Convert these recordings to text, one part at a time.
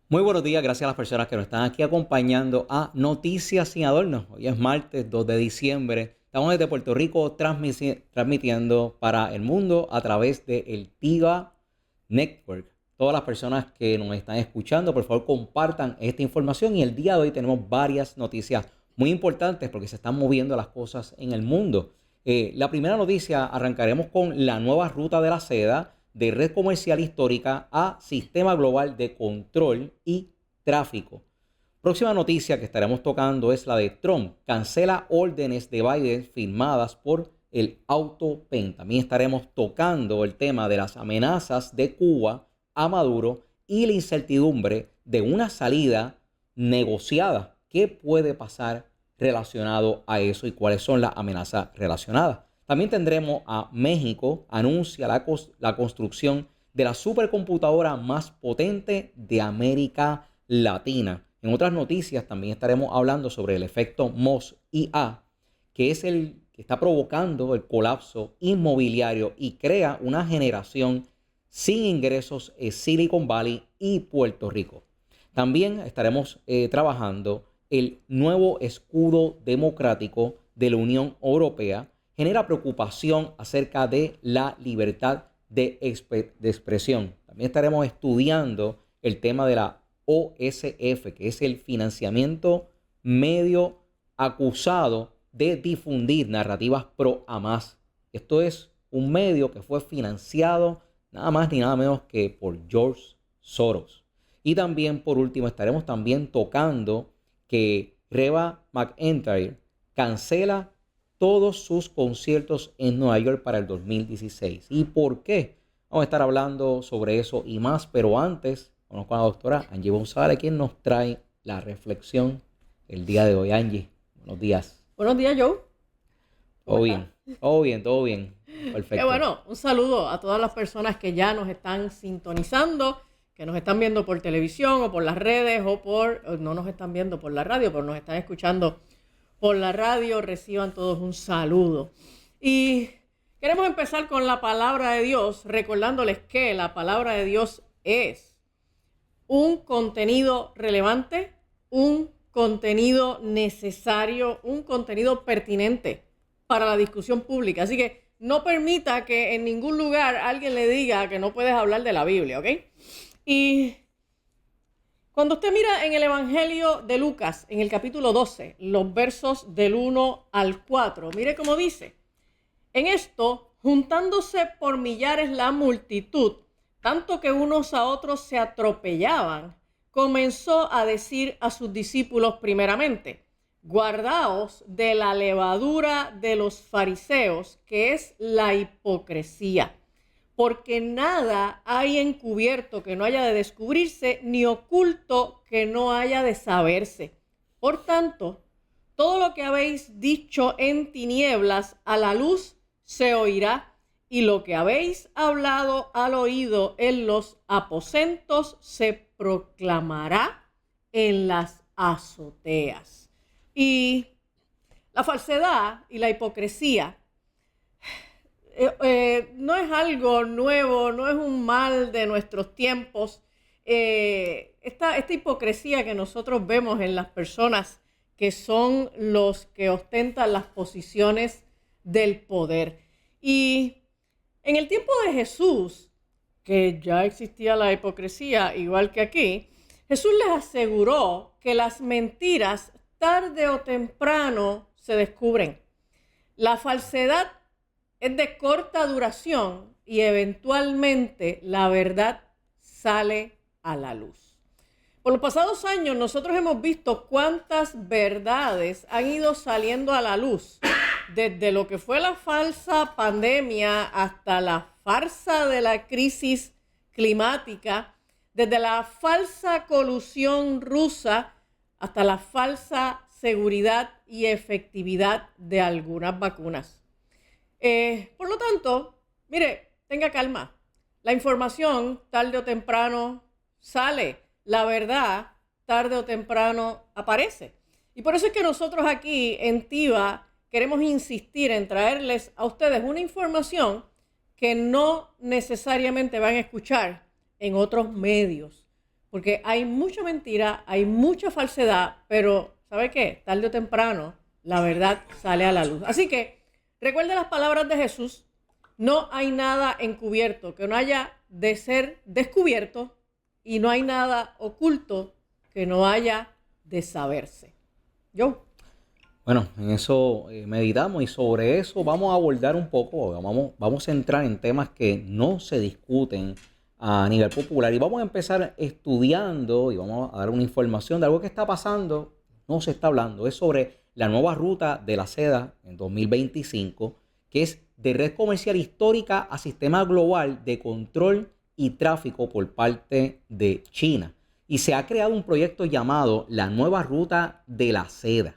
Muy buenos días, gracias a las personas que nos están aquí acompañando a Noticias Sin Adornos. Hoy es martes 2 de diciembre. Estamos desde Puerto Rico transmitiendo para el mundo a través de el TIGA Network. Todas las personas que nos están escuchando, por favor, compartan esta información. Y el día de hoy tenemos varias noticias muy importantes porque se están moviendo las cosas en el mundo. La primera noticia, arrancaremos con la nueva ruta de la seda de red comercial histórica a sistema global de control y tráfico. Próxima noticia que estaremos tocando es la de Trump. Cancela órdenes de Biden firmadas por el AutoPen. También estaremos tocando el tema de las amenazas de Cuba a Maduro y la incertidumbre de una salida negociada. ¿Qué puede pasar relacionado a eso y cuáles son las amenazas relacionadas? También tendremos a México, anuncia la construcción de la supercomputadora más potente de América Latina. En otras noticias también estaremos hablando sobre el efecto MOS-IA, que es el que está provocando el colapso inmobiliario y crea una generación sin ingresos en Silicon Valley y Puerto Rico. También estaremos trabajando el nuevo escudo democrático de la Unión Europea. Genera preocupación acerca de la libertad de expresión. También estaremos estudiando el tema de la OSF, que es el financiamiento medio acusado de difundir narrativas pro Hamas. Esto es un medio que fue financiado nada más ni nada menos que por George Soros. Y también, por último, estaremos también tocando que Reba McEntire cancela todos sus conciertos en Nueva York para el 2016. ¿Y por qué? Vamos a estar hablando sobre eso y más, pero antes, vamos con la doctora Angie González, quien nos trae la reflexión el día de hoy. Angie, buenos días. Buenos días, Joe. Todo bien, todo bien, todo bien. Perfecto. Qué bueno, un saludo a todas las personas que ya nos están sintonizando, que nos están viendo por televisión o por las redes o no nos están viendo por la radio, pero nos están escuchando por la radio. Reciban todos un saludo. Y queremos empezar con la palabra de Dios, recordándoles que la palabra de Dios es un contenido relevante, un contenido necesario, un contenido pertinente para la discusión pública. Así que no permita que en ningún lugar alguien le diga que no puedes hablar de la Biblia, ¿ok? Y cuando usted mira en el Evangelio de Lucas, en el capítulo 12, los versos del 1 al 4, mire cómo dice: en esto, juntándose por millares la multitud, tanto que unos a otros se atropellaban, comenzó a decir a sus discípulos primeramente: guardaos de la levadura de los fariseos, que es la hipocresía. Porque nada hay encubierto que no haya de descubrirse, ni oculto que no haya de saberse. Por tanto, todo lo que habéis dicho en tinieblas, a la luz se oirá, y lo que habéis hablado al oído en los aposentos se proclamará en las azoteas. Y la falsedad y la hipocresía no es algo nuevo, no es un mal de nuestros tiempos. Esta hipocresía que nosotros vemos en las personas que son los que ostentan las posiciones del poder. Y en el tiempo de Jesús, que ya existía la hipocresía igual que aquí, Jesús les aseguró que las mentiras tarde o temprano se descubren. La falsedad es de corta duración y eventualmente la verdad sale a la luz. Por los pasados años nosotros hemos visto cuántas verdades han ido saliendo a la luz, desde lo que fue la falsa pandemia hasta la farsa de la crisis climática, desde la falsa colusión rusa hasta la falsa seguridad y efectividad de algunas vacunas. Por lo tanto, mire, tenga calma. La información tarde o temprano sale, la verdad tarde o temprano aparece. Y por eso es que nosotros aquí en TIVA queremos insistir en traerles a ustedes una información que no necesariamente van a escuchar en otros medios, porque hay mucha mentira, hay mucha falsedad, pero ¿sabe qué? Tarde o temprano la verdad sale a la luz. Así que recuerde las palabras de Jesús: no hay nada encubierto que no haya de ser descubierto, y no hay nada oculto que no haya de saberse. Yo. Bueno, en eso meditamos y sobre eso vamos a abordar un poco, vamos a entrar en temas que no se discuten a nivel popular y vamos a empezar estudiando y vamos a dar una información de algo que está pasando, no se está hablando, es sobre la nueva ruta de la seda en 2025, que es de red comercial histórica a sistema global de control y tráfico por parte de China. Y se ha creado un proyecto llamado la nueva ruta de la seda,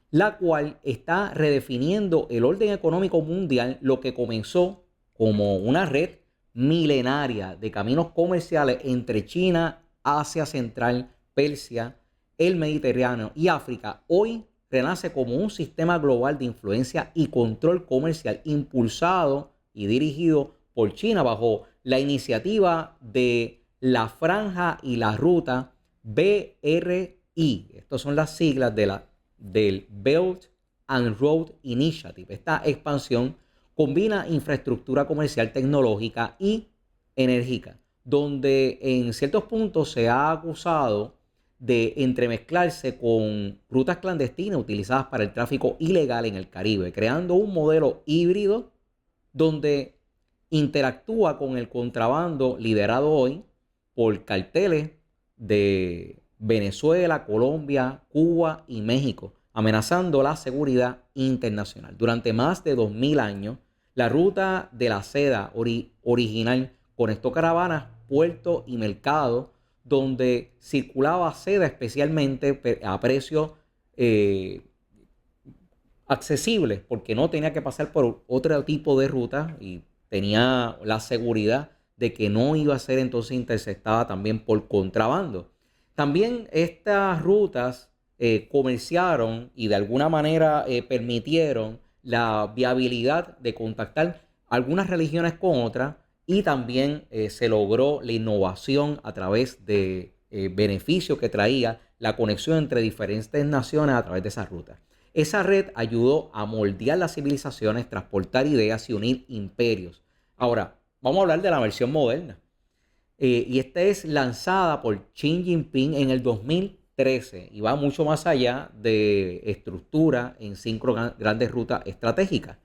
la cual está redefiniendo el orden económico mundial, lo que comenzó como una red milenaria de caminos comerciales entre China, Asia Central, Persia, el Mediterráneo y África. Hoy renace como un sistema global de influencia y control comercial impulsado y dirigido por China bajo la iniciativa de la Franja y la Ruta BRI. Estas son las siglas del Belt and Road Initiative. Esta expansión combina infraestructura comercial, tecnológica y enérgica, donde en ciertos puntos se ha acusado de entremezclarse con rutas clandestinas utilizadas para el tráfico ilegal en el Caribe, creando un modelo híbrido donde interactúa con el contrabando liderado hoy por carteles de Venezuela, Colombia, Cuba y México, amenazando la seguridad internacional. Durante más de 2000 años, la ruta de la seda original conectó caravanas, puertos y mercados donde circulaba seda especialmente a precios accesibles, porque no tenía que pasar por otro tipo de ruta y tenía la seguridad de que no iba a ser entonces interceptada también por contrabando. También estas rutas comerciaron y de alguna manera permitieron la viabilidad de contactar algunas religiones con otras y también se logró la innovación a través de beneficios que traía la conexión entre diferentes naciones a través de esas rutas. Esa red ayudó a moldear las civilizaciones, transportar ideas y unir imperios. Ahora, vamos a hablar de la versión moderna. Y esta es lanzada por Xi Jinping en el 2013 y va mucho más allá de estructura en 5 grandes rutas estratégicas.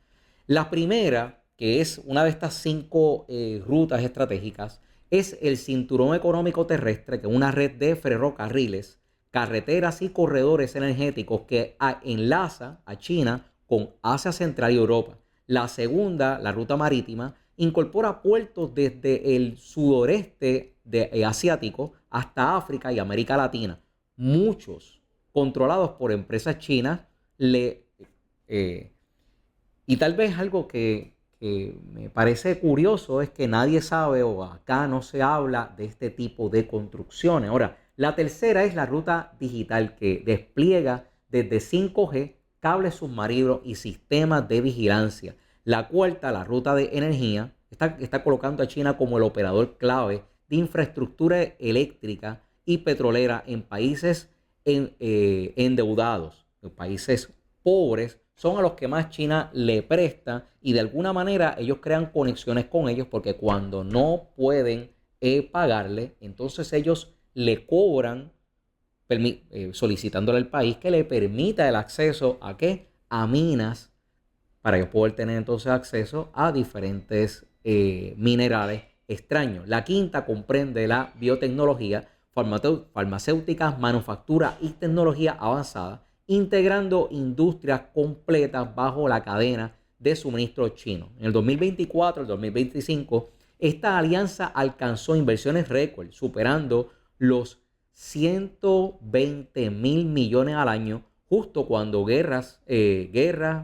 La primera, que es una de estas 5 rutas estratégicas, es el Cinturón Económico Terrestre, que es una red de ferrocarriles, carreteras y corredores energéticos que enlaza a China con Asia Central y Europa. La segunda, la ruta marítima, incorpora puertos desde el sudoreste asiático hasta África y América Latina, muchos controlados por empresas chinas. Y tal vez algo que me parece curioso es que nadie sabe o acá no se habla de este tipo de construcciones. Ahora, la tercera es la ruta digital, que despliega desde 5G, cables submarinos y sistemas de vigilancia. La cuarta, la ruta de energía, está colocando a China como el operador clave de infraestructura eléctrica y petrolera en países endeudados. Los países pobres son a los que más China le presta y de alguna manera ellos crean conexiones con ellos, porque cuando no pueden pagarle, entonces ellos le cobran solicitándole al país que le permita el acceso a ¿qué? A minas, para ellos poder tener entonces acceso a diferentes minerales extraños. La quinta comprende la biotecnología, farmacéuticas, manufactura y tecnología avanzada, integrando industrias completas bajo la cadena de suministro chino. En el 2024 al 2025, esta alianza alcanzó inversiones récord, superando los 120 mil millones al año, justo cuando guerras,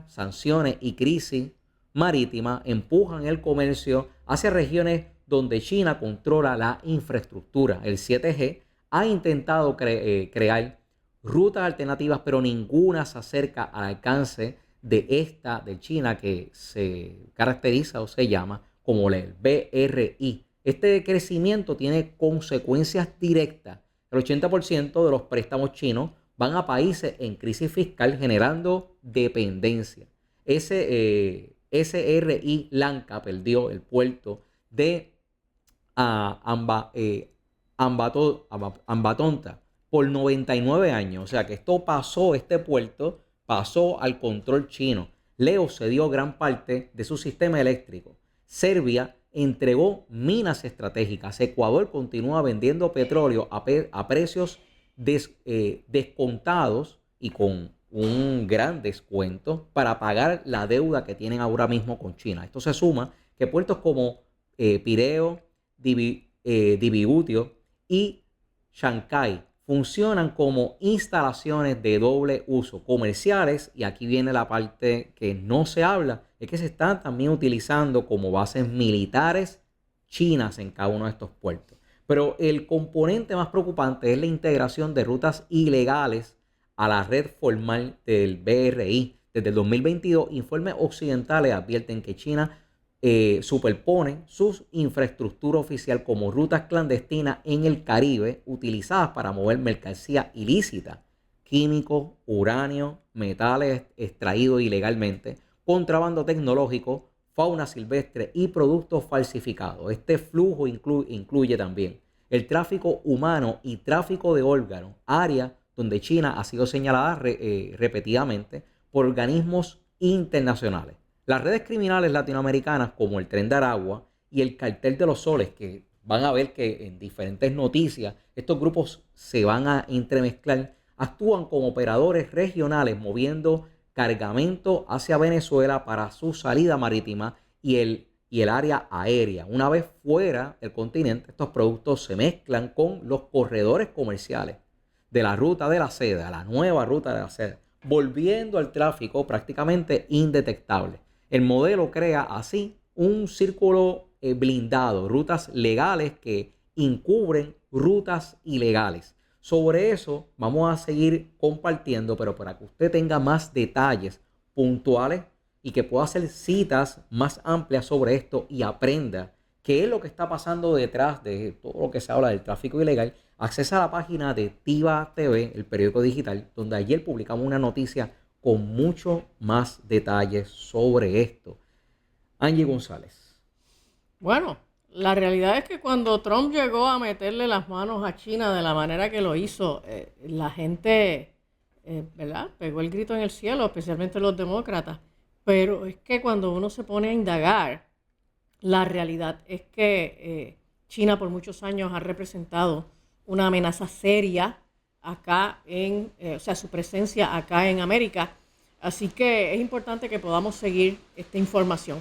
sanciones y crisis marítima empujan el comercio hacia regiones donde China controla la infraestructura. El 7G ha intentado crear rutas alternativas, pero ninguna se acerca al alcance de China, que se caracteriza o se llama como el BRI, Este crecimiento tiene consecuencias directas. El 80% de los préstamos chinos van a países en crisis fiscal generando dependencia. SRI Lanka perdió el puerto de Ambatonta por 99 años. O sea que este puerto pasó al control chino. Laos cedió gran parte de su sistema eléctrico. Serbia entregó minas estratégicas. Ecuador continúa vendiendo petróleo a precios descontados y con un gran descuento para pagar la deuda que tienen ahora mismo con China. Esto se suma que puertos como Pireo, Dibigutio y Shanghái funcionan como instalaciones de doble uso comerciales, y aquí viene la parte que no se habla, es que se están también utilizando como bases militares chinas en cada uno de estos puertos. Pero el componente más preocupante es la integración de rutas ilegales a la red formal del BRI. Desde el 2022, informes occidentales advierten que China superpone su infraestructura oficial como rutas clandestinas en el Caribe utilizadas para mover mercancía ilícita, químicos, uranio, metales extraídos ilegalmente, contrabando tecnológico, fauna silvestre y productos falsificados. Este flujo incluye también el tráfico humano y tráfico de órganos, área donde China ha sido señalada repetidamente por organismos internacionales. Las redes criminales latinoamericanas como el Tren de Aragua y el Cartel de los Soles, que van a ver que en diferentes noticias estos grupos se van a entremezclar, actúan como operadores regionales moviendo cargamento hacia Venezuela para su salida marítima y el área aérea. Una vez fuera del continente, estos productos se mezclan con los corredores comerciales de la ruta de la seda, la nueva ruta de la seda, volviendo al tráfico prácticamente indetectable. El modelo crea así un círculo blindado, rutas legales que encubren rutas ilegales. Sobre eso vamos a seguir compartiendo, pero para que usted tenga más detalles puntuales y que pueda hacer citas más amplias sobre esto y aprenda qué es lo que está pasando detrás de todo lo que se habla del tráfico ilegal, accesa a la página de TIVA TV, el periódico digital, donde ayer publicamos una noticia con mucho más detalles sobre esto. Angie González. Bueno, la realidad es que cuando Trump llegó a meterle las manos a China de la manera que lo hizo, la gente, ¿verdad?, pegó el grito en el cielo, especialmente los demócratas. Pero es que cuando uno se pone a indagar, la realidad es que China por muchos años ha representado una amenaza seria acá su presencia acá en América. Así que es importante que podamos seguir esta información.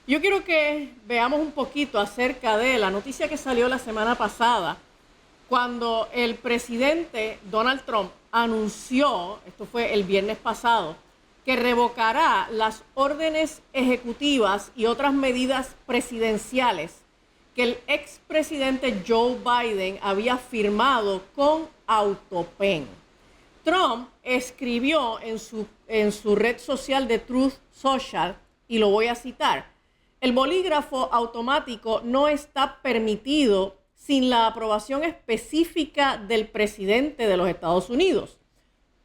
Yo quiero que veamos un poquito acerca de la noticia que salió la semana pasada, cuando el presidente Donald Trump anunció, esto fue el viernes pasado, que revocará las órdenes ejecutivas y otras medidas presidenciales que el expresidente Joe Biden había firmado con Autopen. Trump escribió en su red social de Truth Social, y lo voy a citar: el bolígrafo automático no está permitido sin la aprobación específica del presidente de los Estados Unidos.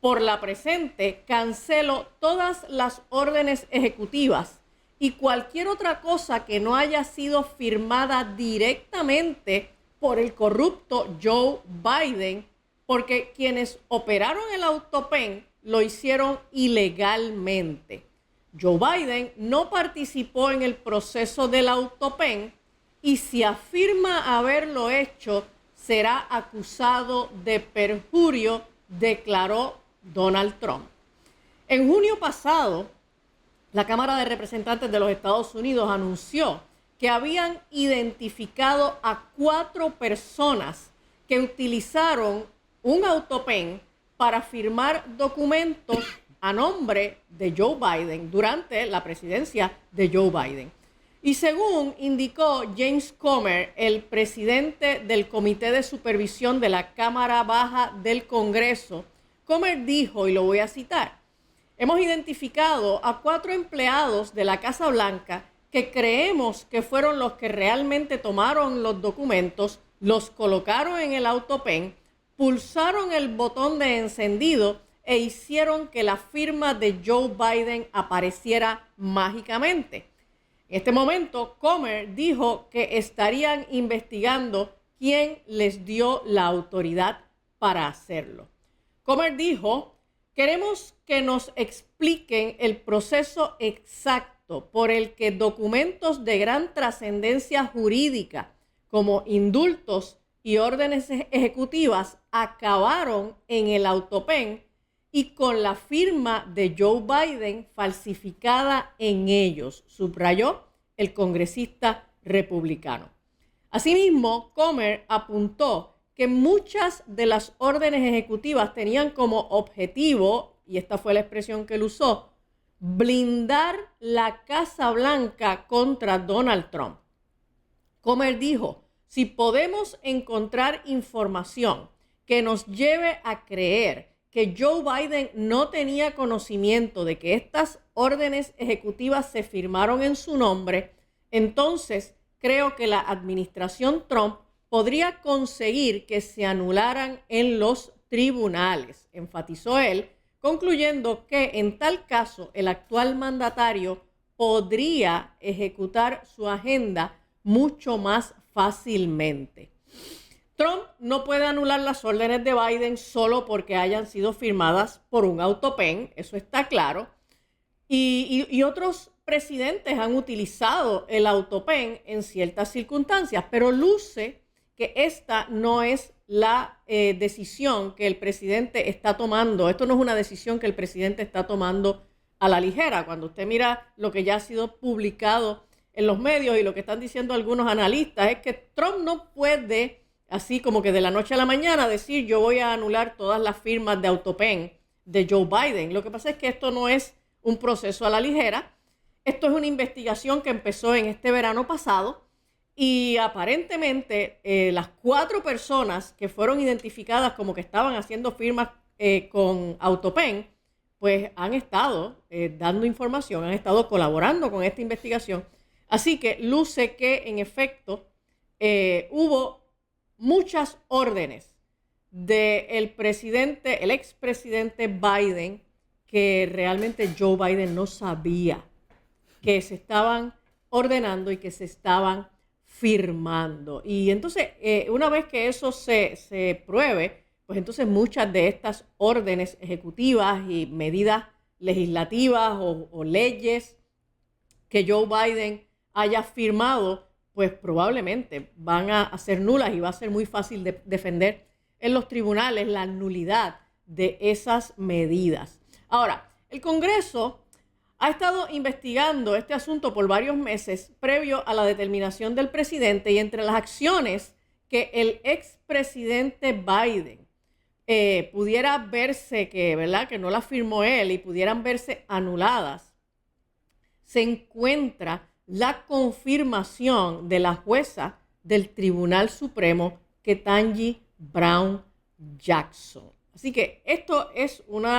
Por la presente, cancelo todas las órdenes ejecutivas y cualquier otra cosa que no haya sido firmada directamente por el corrupto Joe Biden, porque quienes operaron el Autopen lo hicieron ilegalmente. Joe Biden no participó en el proceso del Autopen y si afirma haberlo hecho, será acusado de perjurio, declaró Donald Trump. En junio pasado, la Cámara de Representantes de los Estados Unidos anunció que habían identificado a 4 personas que utilizaron un Autopen para firmar documentos a nombre de Joe Biden durante la presidencia de Joe Biden. Y según indicó James Comer, el presidente del Comité de Supervisión de la Cámara Baja del Congreso, Comer dijo, y lo voy a citar: hemos identificado a 4 empleados de la Casa Blanca que creemos que fueron los que realmente tomaron los documentos, los colocaron en el autopen, pulsaron el botón de encendido e hicieron que la firma de Joe Biden apareciera mágicamente. En este momento, Comer dijo que estarían investigando quién les dio la autoridad para hacerlo. Comer dijo: queremos que nos expliquen el proceso exacto por el que documentos de gran trascendencia jurídica, como indultos y órdenes ejecutivas, acabaron en el autopen y con la firma de Joe Biden falsificada en ellos, subrayó el congresista republicano. Asimismo, Comer apuntó que muchas de las órdenes ejecutivas tenían como objetivo, y esta fue la expresión que él usó, blindar la Casa Blanca contra Donald Trump. Comer dijo: si podemos encontrar información que nos lleve a creer que Joe Biden no tenía conocimiento de que estas órdenes ejecutivas se firmaron en su nombre, entonces creo que la administración Trump podría conseguir que se anularan en los tribunales, enfatizó él, concluyendo que en tal caso el actual mandatario podría ejecutar su agenda mucho más fácilmente. Trump no puede anular las órdenes de Biden solo porque hayan sido firmadas por un autopen, eso está claro. Y otros presidentes han utilizado el autopen en ciertas circunstancias, pero luce que esta no es la decisión que el presidente está tomando. Esto no es una decisión que el presidente está tomando a la ligera. Cuando usted mira lo que ya ha sido publicado en los medios y lo que están diciendo algunos analistas, es que Trump no puede, así como que de la noche a la mañana, decir: yo voy a anular todas las firmas de autopen de Joe Biden. Lo que pasa es que esto no es un proceso a la ligera. Esto es una investigación que empezó en este verano pasado y aparentemente las 4 personas que fueron identificadas como que estaban haciendo firmas con autopen, pues han estado dando información, han estado colaborando con esta investigación. Así que luce que en efecto hubo muchas órdenes del presidente, el expresidente Biden, que realmente Joe Biden no sabía que se estaban ordenando y que se estaban firmando. Y entonces, una vez que eso se pruebe, pues entonces muchas de estas órdenes ejecutivas y medidas legislativas o leyes que Joe Biden haya firmado, pues probablemente van a ser nulas y va a ser muy fácil de defender en los tribunales la nulidad de esas medidas. Ahora, el Congreso ha estado investigando este asunto por varios meses previo a la determinación del presidente, y entre las acciones que el expresidente Biden pudiera verse que, ¿verdad?, que no la firmó él y pudieran verse anuladas, se encuentra la confirmación de la jueza del Tribunal Supremo, Ketanji Brown Jackson. Así que esto es un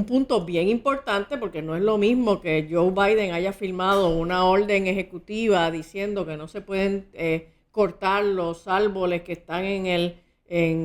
punto bien importante, porque no es lo mismo que Joe Biden haya firmado una orden ejecutiva diciendo que no se pueden cortar los árboles que están en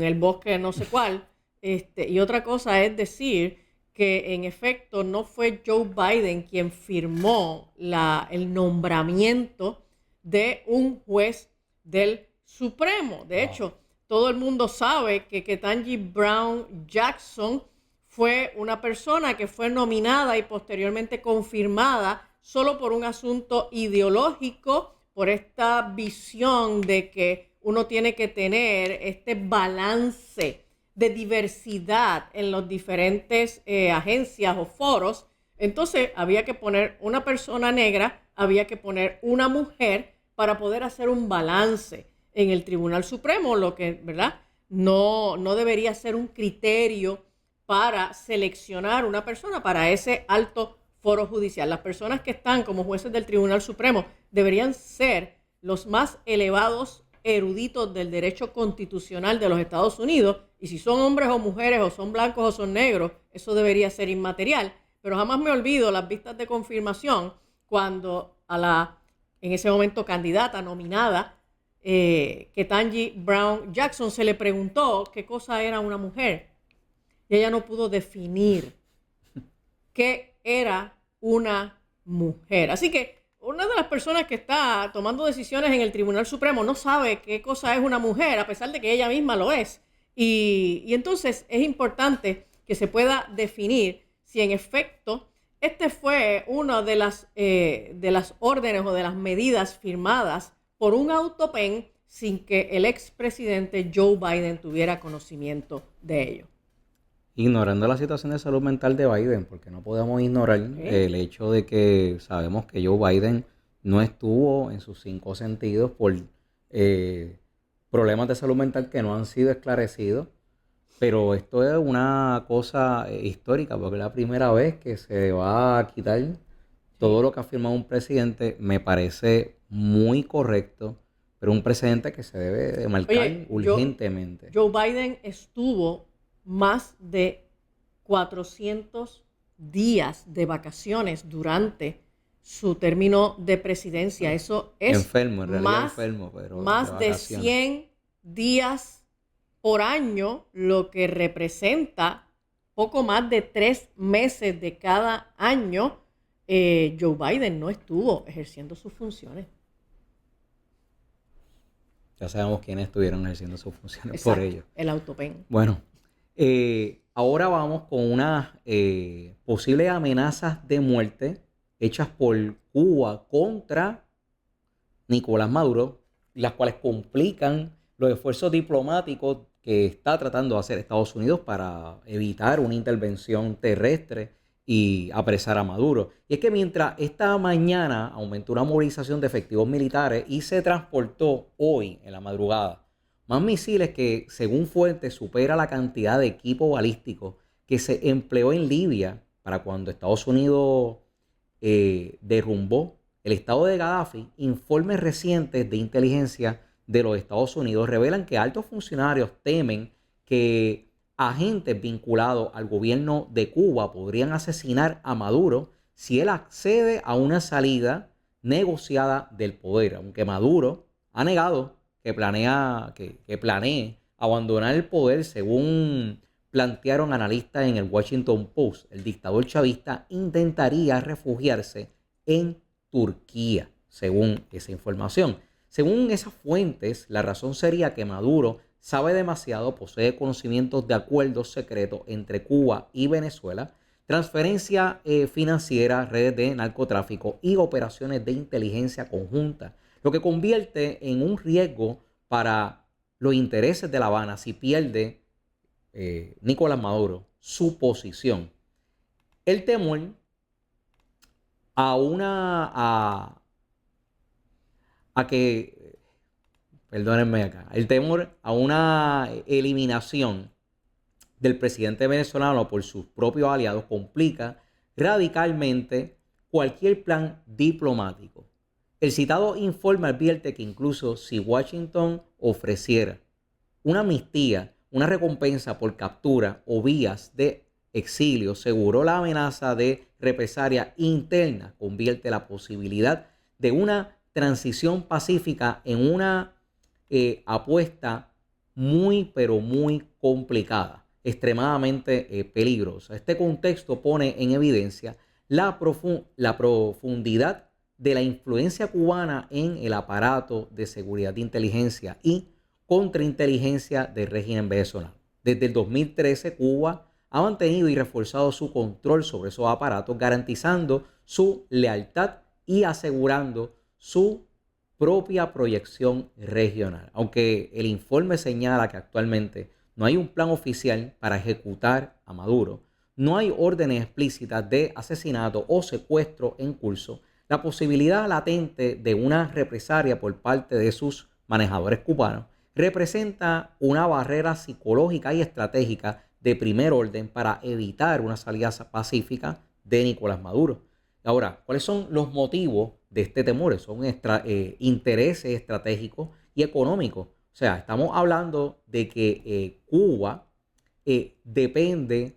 el bosque no sé cuál, y otra cosa es decir que en efecto no fue Joe Biden quien firmó el nombramiento de un juez del Supremo. De hecho, todo el mundo sabe que Ketanji Brown Jackson fue una persona que fue nominada y posteriormente confirmada solo por un asunto ideológico, por esta visión de que uno tiene que tener este balance de diversidad en las diferentes agencias o foros. Entonces había que poner una persona negra, había que poner una mujer para poder hacer un balance en el Tribunal Supremo, lo que, ¿verdad?, no debería ser un criterio para seleccionar una persona para ese alto foro judicial. Las personas que están como jueces del Tribunal Supremo deberían ser los más elevados eruditos del derecho constitucional de los Estados Unidos, y si son hombres o mujeres, o son blancos o son negros, eso debería ser inmaterial. Pero jamás me olvido las vistas de confirmación cuando a la, en ese momento, candidata nominada, Ketanji Brown Jackson, se le preguntó qué cosa era una mujer. Y ella no pudo definir qué era una mujer. Así que una de las personas que está tomando decisiones en el Tribunal Supremo no sabe qué cosa es una mujer, a pesar de que ella misma lo es. Y entonces es importante que se pueda definir si en efecto este fue una de las órdenes o de las medidas firmadas por un autopen sin que el expresidente Joe Biden tuviera conocimiento de ello. Ignorando la situación de salud mental de Biden, porque no podemos ignorar el hecho de que sabemos que Joe Biden no estuvo en sus 5 sentidos por problemas de salud mental que no han sido esclarecidos. Pero esto es una cosa histórica, porque es la primera vez que se va a quitar todo lo que ha firmado un presidente. Me parece muy correcto, pero un precedente que se debe de marcar urgentemente. Joe Biden estuvo más de 400 días de vacaciones durante su término de presidencia. Eso es enfermo, en realidad enfermo, pero más de 100 días por año, lo que representa poco más de 3 meses de cada año. Joe Biden no estuvo ejerciendo sus funciones. Ya sabemos quiénes estuvieron ejerciendo sus funciones. Exacto, por ello. El autopen. Bueno, ahora vamos con unas posibles amenazas de muerte hechas por Cuba contra Nicolás Maduro, las cuales complican los esfuerzos diplomáticos que está tratando de hacer Estados Unidos para evitar una intervención terrestre y apresar a Maduro. Y es que mientras esta mañana aumentó una movilización de efectivos militares y se transportó hoy en la madrugada más misiles que, según fuentes, supera la cantidad de equipo balístico que se empleó en Libia para cuando Estados Unidos derrumbó el estado de Gaddafi. Informes recientes de inteligencia de los Estados Unidos revelan que altos funcionarios temen que agentes vinculados al gobierno de Cuba podrían asesinar a Maduro si él accede a una salida negociada del poder, aunque Maduro ha negado que planee abandonar el poder. Según plantearon analistas en el Washington Post, el dictador chavista intentaría refugiarse en Turquía, según esa información. Según esas fuentes, la razón sería que Maduro sabe demasiado, posee conocimientos de acuerdos secretos entre Cuba y Venezuela, transferencia financiera, redes de narcotráfico y operaciones de inteligencia conjunta, lo que convierte en un riesgo para los intereses de La Habana si pierde Nicolás Maduro su posición. El temor el temor a una eliminación del presidente venezolano por sus propios aliados complica radicalmente cualquier plan diplomático. El citado informe advierte que incluso si Washington ofreciera una amnistía, una recompensa por captura o vías de exilio seguro, la amenaza de represalia interna convierte la posibilidad de una transición pacífica en una apuesta muy, pero muy complicada, extremadamente peligrosa. Este contexto pone en evidencia la profundidad de la influencia cubana en el aparato de seguridad de inteligencia y contrainteligencia del régimen venezolano. Desde el 2013, Cuba ha mantenido y reforzado su control sobre esos aparatos, garantizando su lealtad y asegurando su propia proyección regional. Aunque el informe señala que actualmente no hay un plan oficial para ejecutar a Maduro, no hay órdenes explícitas de asesinato o secuestro en curso, la posibilidad latente de una represalia por parte de sus manejadores cubanos representa una barrera psicológica y estratégica de primer orden para evitar una salida pacífica de Nicolás Maduro. Ahora, ¿cuáles son los motivos de este temor? Son intereses estratégicos y económicos. O sea, estamos hablando de que Cuba depende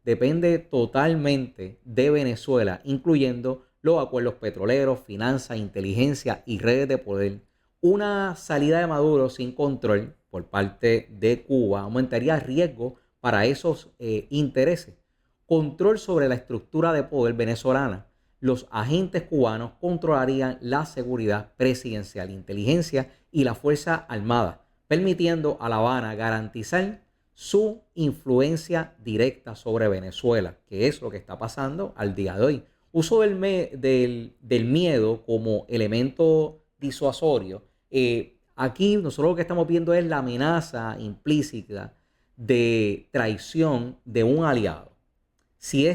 depende totalmente de Venezuela, incluyendo los acuerdos petroleros, finanzas, inteligencia y redes de poder. Una salida de Maduro sin control por parte de Cuba aumentaría el riesgo para esos intereses. Control sobre la estructura de poder venezolana. Los agentes cubanos controlarían la seguridad presidencial, inteligencia y la Fuerza Armada, permitiendo a La Habana garantizar su influencia directa sobre Venezuela, que es lo que está pasando al día de hoy. Uso del miedo como elemento disuasorio. Aquí nosotros lo que estamos viendo es la amenaza implícita de traición de un aliado. Si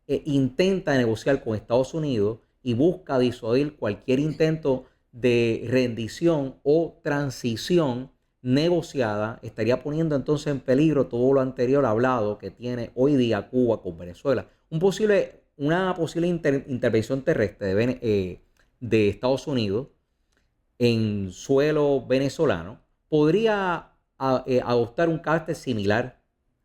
intenta negociar con Estados Unidos y busca disuadir cualquier intento de rendición o transición negociada, estaría poniendo entonces en peligro todo lo anterior hablado que tiene hoy día Cuba con Venezuela. Una posible intervención terrestre de Estados Unidos en suelo venezolano podría adoptar un carácter similar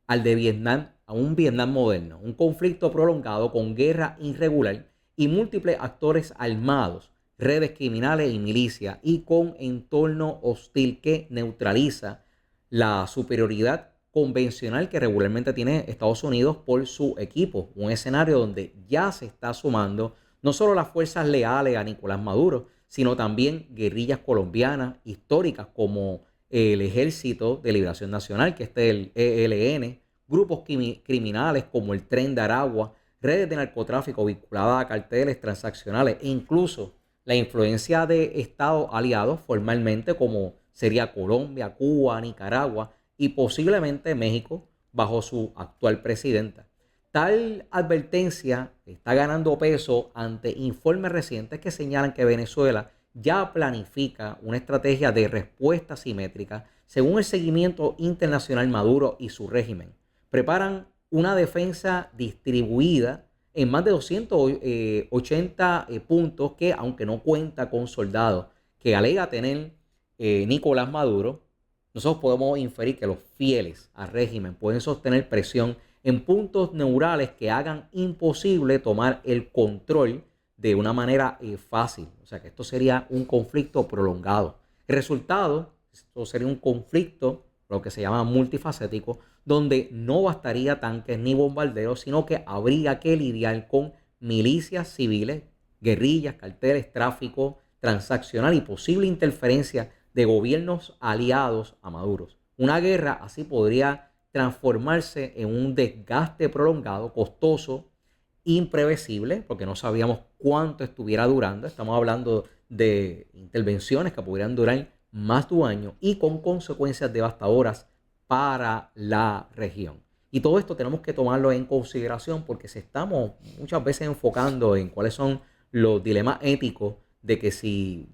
al de Vietnam, a un Vietnam moderno, un conflicto prolongado con guerra irregular y múltiples actores armados, redes criminales y milicias, y con entorno hostil que neutraliza la superioridad convencional que regularmente tiene Estados Unidos por su equipo. Un escenario donde ya se está sumando no solo las fuerzas leales a Nicolás Maduro, sino también guerrillas colombianas históricas como el Ejército de Liberación Nacional, que es el ELN, grupos criminales como el Tren de Aragua, redes de narcotráfico vinculadas a carteles transaccionales e incluso la influencia de estados aliados formalmente como sería Colombia, Cuba, Nicaragua y posiblemente México bajo su actual presidenta. Tal advertencia está ganando peso ante informes recientes que señalan que Venezuela ya planifica una estrategia de respuesta simétrica según el seguimiento internacional Maduro y su régimen. Preparan una defensa distribuida en más de 280 puntos que, aunque no cuenta con soldados que alega tener Nicolás Maduro, nosotros podemos inferir que los fieles al régimen pueden sostener presión en puntos neurales que hagan imposible tomar el control de una manera fácil. O sea que esto sería un conflicto prolongado. El resultado, esto sería un conflicto, lo que se llama multifacético, donde no bastaría tanques ni bombarderos, sino que habría que lidiar con milicias civiles, guerrillas, carteles, tráfico transaccional y posible interferencia de gobiernos aliados a Maduro. Una guerra así podría transformarse en un desgaste prolongado, costoso, imprevisible, porque no sabíamos cuánto estuviera durando. Estamos hablando de intervenciones que podrían durar más de un año y con consecuencias devastadoras para la región. Y todo esto tenemos que tomarlo en consideración porque se estamos muchas veces enfocando en cuáles son los dilemas éticos de que si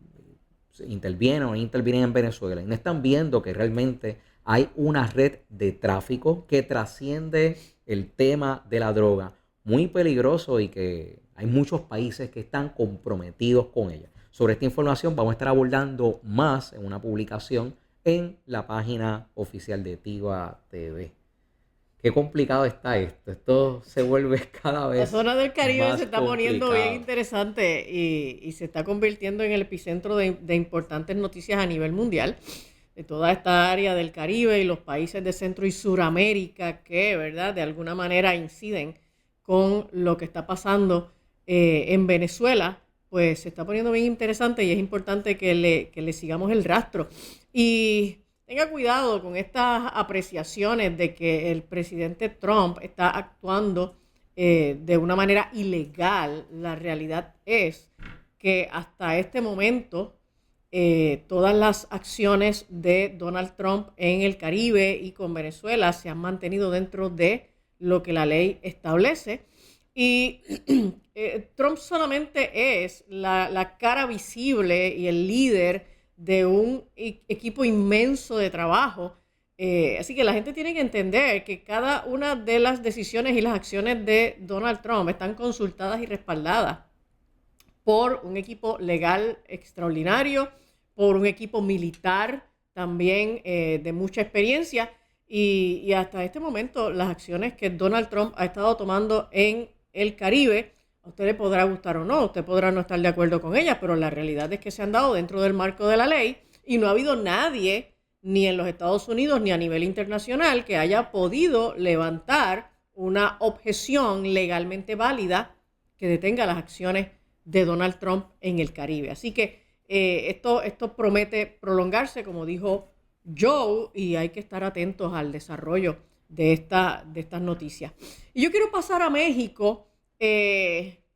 intervienen o no intervienen en Venezuela y no están viendo que realmente hay una red de tráfico que trasciende el tema de la droga, muy peligroso y que hay muchos países que están comprometidos con ella. Sobre esta información vamos a estar abordando más en una publicación en la página oficial de TIVA TV. Qué complicado está esto. Esto se vuelve cada vez La zona del Caribe más se está poniendo complicado. bien interesante y se está convirtiendo en el epicentro de importantes noticias a nivel mundial de toda esta área del Caribe y los países de Centro y Suramérica que, ¿verdad?, de alguna manera inciden con lo que está pasando en Venezuela. Pues se está poniendo bien interesante y es importante que le sigamos el rastro. Y tenga cuidado con estas apreciaciones de que el presidente Trump está actuando de una manera ilegal. La realidad es que hasta este momento todas las acciones de Donald Trump en el Caribe y con Venezuela se han mantenido dentro de lo que la ley establece. Y Trump solamente es la cara visible y el líder de un equipo inmenso de trabajo. Así que la gente tiene que entender que cada una de las decisiones y las acciones de Donald Trump están consultadas y respaldadas por un equipo legal extraordinario, por un equipo militar también de mucha experiencia y hasta este momento las acciones que Donald Trump ha estado tomando en el Caribe, a usted le podrá gustar o no, usted podrá no estar de acuerdo con ellas, pero la realidad es que se han dado dentro del marco de la ley y no ha habido nadie, ni en los Estados Unidos ni a nivel internacional, que haya podido levantar una objeción legalmente válida que detenga las acciones de Donald Trump en el Caribe. Así que esto promete prolongarse, como dijo Joe, y hay que estar atentos al desarrollo de estas noticias. Y yo quiero pasar a México.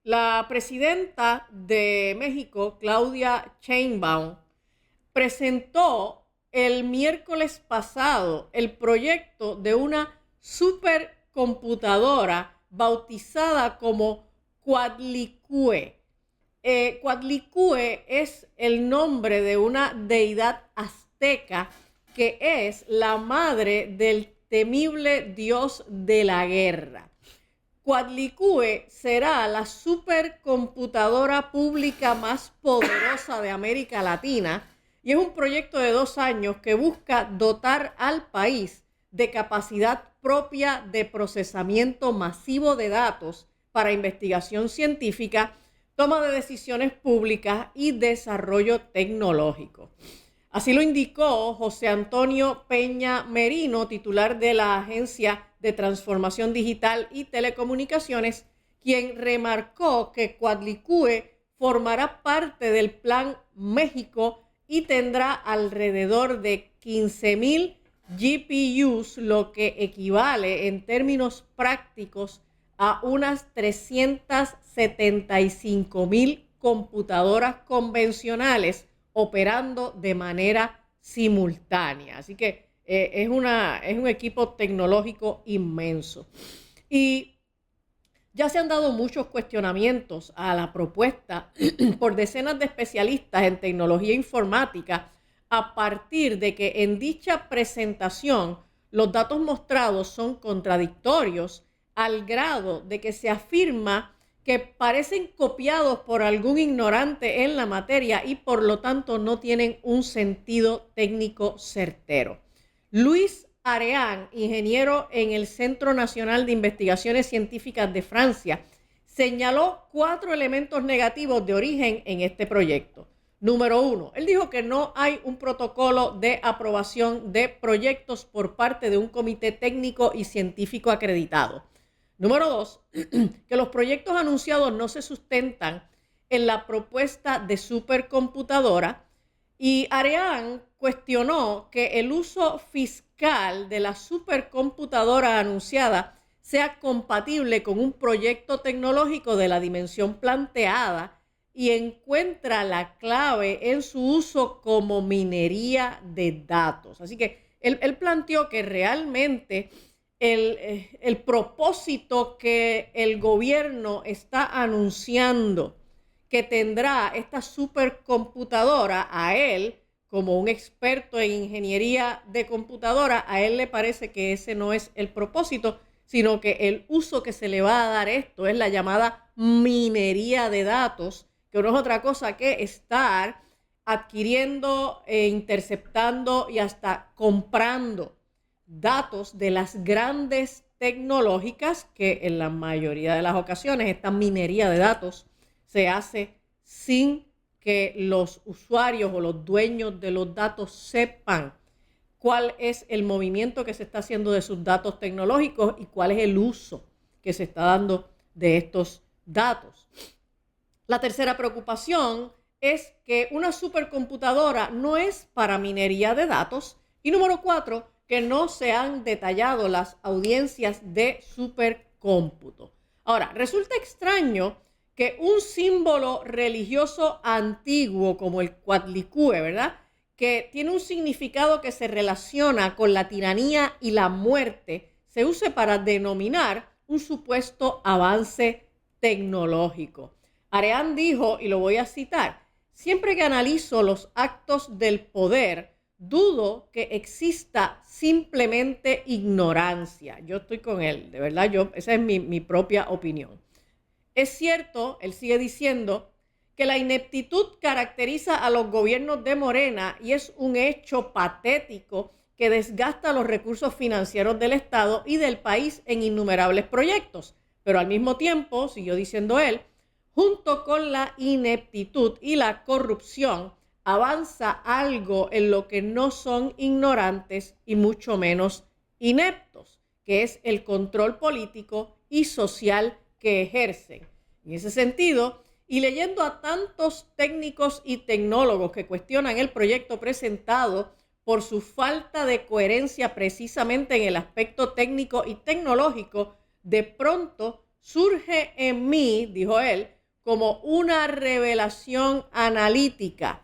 La presidenta de México, Claudia Sheinbaum, presentó el miércoles pasado el proyecto de una supercomputadora bautizada como Coatlicue. Coatlicue es el nombre de una deidad azteca que es la madre del temible dios de la guerra. Coatlicue será la supercomputadora pública más poderosa de América Latina y es un proyecto de 2 años que busca dotar al país de capacidad propia de procesamiento masivo de datos para investigación científica, toma de decisiones públicas y desarrollo tecnológico. Así lo indicó José Antonio Peña Merino, titular de la Agencia de Transformación Digital y Telecomunicaciones, quien remarcó que Coatlicue formará parte del Plan México y tendrá alrededor de 15,000 GPUs, lo que equivale en términos prácticos a unas 375,000 computadoras convencionales operando de manera simultánea. Así que es un equipo tecnológico inmenso. Y ya se han dado muchos cuestionamientos a la propuesta por decenas de especialistas en tecnología informática a partir de que en dicha presentación los datos mostrados son contradictorios al grado de que se afirma que parecen copiados por algún ignorante en la materia y por lo tanto no tienen un sentido técnico certero. Luis Areán, ingeniero en el Centro Nacional de Investigaciones Científicas de Francia, señaló 4 elementos negativos de origen en este proyecto. Número 1, él dijo que no hay un protocolo de aprobación de proyectos por parte de un comité técnico y científico acreditado. Número 2, que los proyectos anunciados no se sustentan en la propuesta de supercomputadora. Y Areán cuestionó que el uso fiscal de la supercomputadora anunciada sea compatible con un proyecto tecnológico de la dimensión planteada y encuentra la clave en su uso como minería de datos. Así que él planteó que realmente el propósito que el gobierno está anunciando que tendrá esta supercomputadora, a él, como un experto en ingeniería de computadora, a él le parece que ese no es el propósito, sino que el uso que se le va a dar esto es la llamada minería de datos, que no es otra cosa que estar adquiriendo, interceptando y hasta comprando datos de las grandes tecnológicas, que en la mayoría de las ocasiones esta minería de datos se hace sin que los usuarios o los dueños de los datos sepan cuál es el movimiento que se está haciendo de sus datos tecnológicos y cuál es el uso que se está dando de estos datos. La tercera preocupación es que una supercomputadora no es para minería de datos. Y número 4, que no se han detallado las audiencias de supercómputo. Ahora, resulta extraño que un símbolo religioso antiguo como el Coatlicue, ¿verdad?, que tiene un significado que se relaciona con la tiranía y la muerte, se use para denominar un supuesto avance tecnológico. Areán dijo, y lo voy a citar, siempre que analizo los actos del poder, dudo que exista simplemente ignorancia. Yo estoy con él, de verdad, esa es mi propia opinión. Es cierto, él sigue diciendo, que la ineptitud caracteriza a los gobiernos de Morena y es un hecho patético que desgasta los recursos financieros del Estado y del país en innumerables proyectos. Pero al mismo tiempo, siguió diciendo él, junto con la ineptitud y la corrupción, avanza algo en lo que no son ignorantes y mucho menos ineptos, que es el control político y social que ejercen. En ese sentido, y leyendo a tantos técnicos y tecnólogos que cuestionan el proyecto presentado por su falta de coherencia precisamente en el aspecto técnico y tecnológico, de pronto surge en mí, dijo él, como una revelación analítica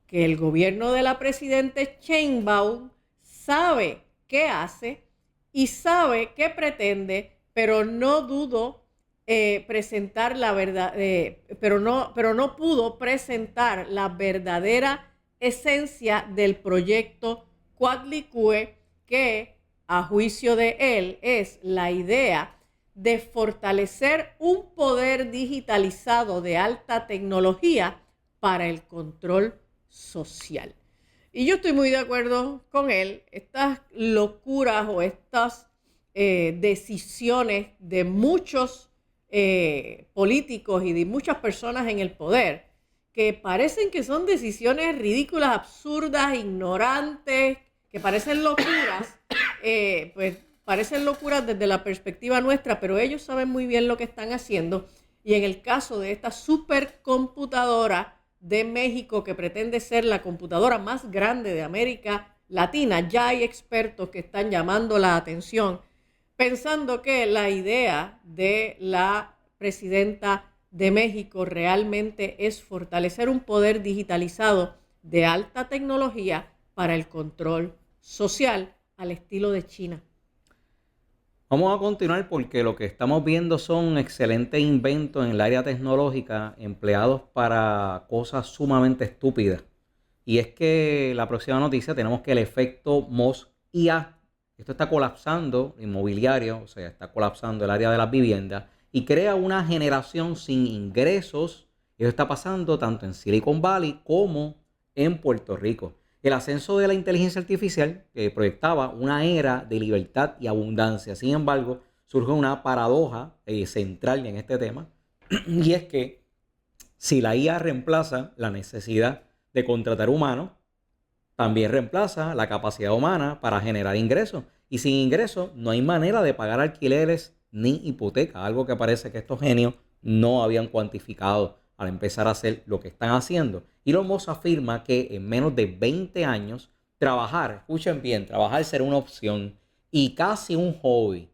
que el gobierno de la presidenta Sheinbaum sabe qué hace y sabe qué pretende, pero no dudo presentar la verdad, pero no pudo presentar la verdadera esencia del proyecto Quadlicue, que a juicio de él es la idea de fortalecer un poder digitalizado de alta tecnología para el control social. Y yo estoy muy de acuerdo con él. Estas locuras o estas decisiones de muchos políticos y de muchas personas en el poder, que parecen que son decisiones ridículas, absurdas, ignorantes, que parecen locuras, pues parecen locuras desde la perspectiva nuestra, pero ellos saben muy bien lo que están haciendo. Y en el caso de esta supercomputadora de México, que pretende ser la computadora más grande de América Latina, ya hay expertos que están llamando la atención, pensando que la idea de la presidenta de México realmente es fortalecer un poder digitalizado de alta tecnología para el control social al estilo de China. Vamos a continuar porque lo que estamos viendo son excelentes inventos en el área tecnológica empleados para cosas sumamente estúpidas. Y es que la próxima noticia tenemos que el efecto Moss-IA, esto está colapsando inmobiliario, o sea, está colapsando el área de las viviendas y crea una generación sin ingresos. Eso está pasando tanto en Silicon Valley como en Puerto Rico. El ascenso de la inteligencia artificial proyectaba una era de libertad y abundancia. Sin embargo, surge una paradoja central en este tema, y es que si la IA reemplaza la necesidad de contratar humanos, también reemplaza la capacidad humana para generar ingresos. Y sin ingresos no hay manera de pagar alquileres ni hipoteca, algo que parece que estos genios no habían cuantificado al empezar a hacer lo que están haciendo. Elon Musk afirma que en menos de 20 años trabajar, escuchen bien, trabajar será una opción y casi un hobby.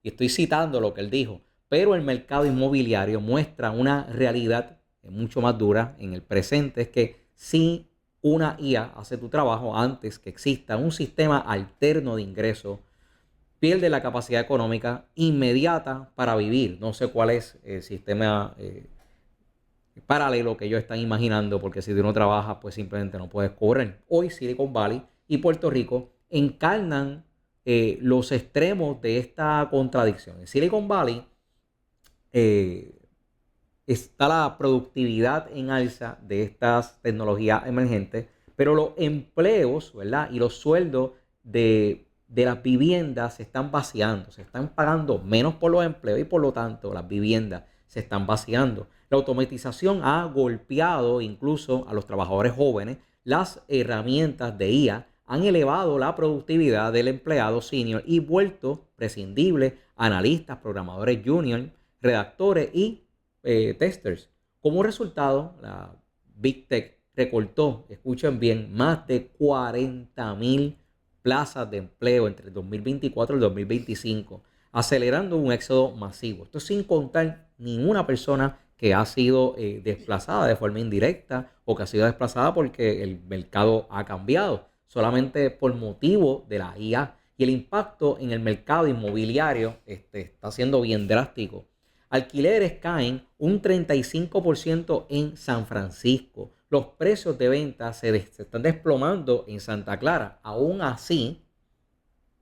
Y estoy citando lo que él dijo, pero el mercado inmobiliario muestra una realidad mucho más dura en el presente, es que si una IA hace tu trabajo antes que exista un sistema alterno de ingresos, pierde la capacidad económica inmediata para vivir. No sé cuál es el sistema paralelo que ellos están imaginando, porque si tú no trabajas, pues simplemente no puedes cobrar. Hoy Silicon Valley y Puerto Rico encarnan los extremos de esta contradicción. En Silicon Valley está la productividad en alza de estas tecnologías emergentes, pero los empleos, ¿verdad? Y los sueldos de las viviendas se están vaciando, se están pagando menos por los empleos y por lo tanto las viviendas se están vaciando. La automatización ha golpeado incluso a los trabajadores jóvenes. Las herramientas de IA han elevado la productividad del empleado senior y vuelto prescindible analistas, programadores junior, redactores y testers. Como resultado, la Big Tech recortó, escuchen bien, más de 40,000 plazas de empleo entre el 2024 y el 2025, acelerando un éxodo masivo. Esto sin contar ninguna persona que ha sido desplazada de forma indirecta o que ha sido desplazada porque el mercado ha cambiado, solamente por motivo de la IA. Y el impacto en el mercado inmobiliario está siendo bien drástico. Alquileres caen un 35% en San Francisco. Los precios de venta se están desplomando en Santa Clara. Aún así,